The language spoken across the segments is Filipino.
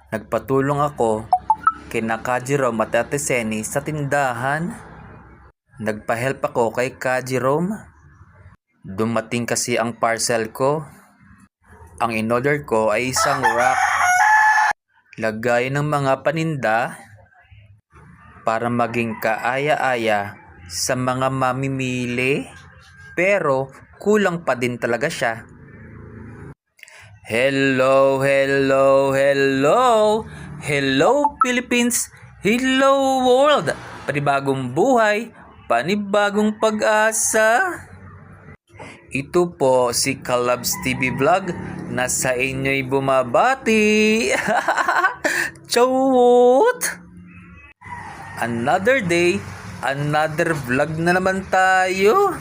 Nagpatulong ako kina Ka Jerome at Ate Seni sa tindahan. Nagpa-help ako kay Ka Jerome. Dumating kasi ang parcel ko. Ang in-order ko ay isang rack. Lagay ng mga paninda para maging kaaya-aya sa mga mamimili. Pero kulang pa din talaga siya. Hello, hello, hello! Hello Philippines! Hello world! Panibagong buhay, panibagong pag-asa. Ito po si Kalabs TV Vlog na sa inyo'y bumabati. Chawot! Another day, another vlog na naman tayo.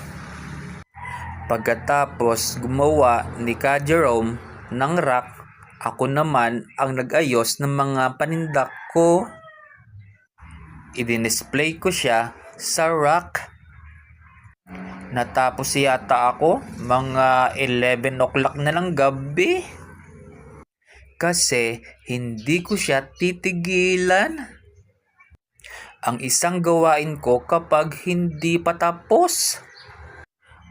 Pagkatapos gumawa ni Ka Jerome ng rack, ako naman ang nag-ayos ng mga panindak ko. I-display ko siya sa rack. Natapos yata ako mga 11 o'clock na lang gabi. Kasi hindi ko siya titigilan. Ang isang gawain ko kapag hindi pa tapos.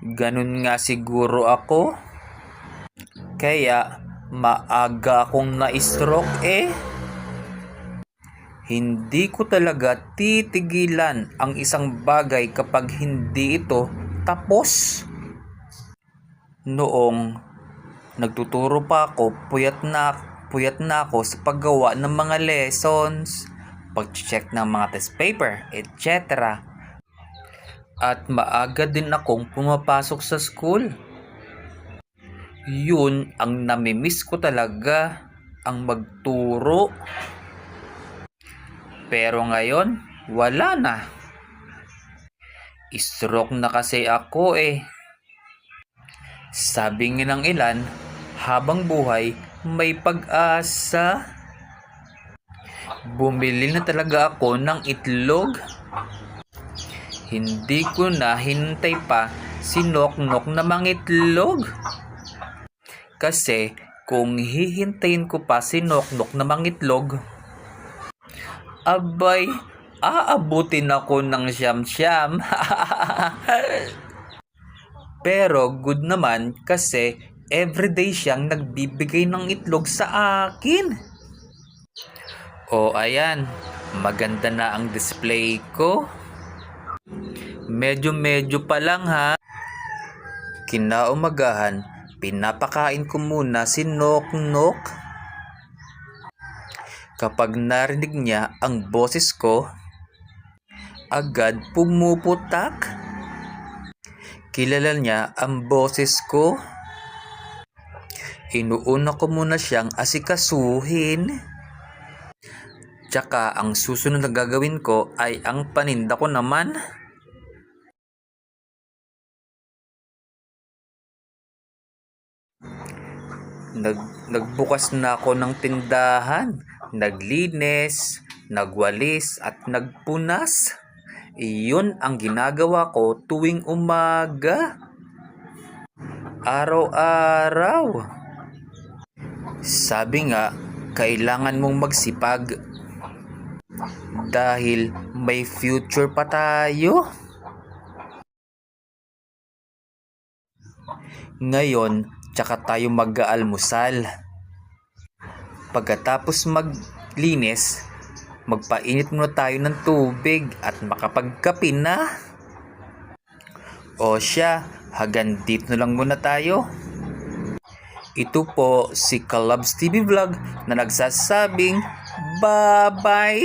Ganun nga siguro ako. Kaya maaga akong na-stroke Hindi ko talaga titigilan ang isang bagay kapag hindi ito tapos. Noong nagtuturo pa ako, puyat na ako sa paggawa ng mga lessons, pag-check ng mga test paper, etc. At maaga din akong pumapasok sa school. Yun ang namimiss ko talaga, ang magturo. Pero ngayon, wala na. Stroke na kasi ako Sabi nga ng ilan, habang buhay, may pag-asa. Bumili na talaga ako ng itlog. Hindi ko na hintay pa si Nok-Nok na mangitlog. Kasi kung hihintayin ko pa si Nok-Nok na mangitlog, abay, aabutin ako ng siyam-siyam. Pero good naman kasi everyday siyang nagbibigay ng itlog sa akin. O ayan, maganda na ang display ko. Medyo pa lang ha. Kinaumagahan, pinapakain ko muna si Nok-Nok. Kapag narinig niya ang boses ko, agad pumuputak. Kilala niya ang boses ko. Inuuna ko muna siyang asikasuhin. Tsaka ang susunod na gagawin ko ay ang paninda ko naman. Nagbukas na ako ng tindahan, naglinis, nagwalis at nagpunas. Iyon ang ginagawa ko tuwing umaga. Araw-araw. Sabi nga, kailangan mong magsipag. Dahil may future pa tayo. Ngayon, tsaka tayo mag-aalmusal. Pagkatapos maglinis, magpainit muna tayo ng tubig at makapagkape na. O siya, hanggang dito na lang muna tayo. Ito po si Kalabs TV Vlog na nagsasabing bye-bye.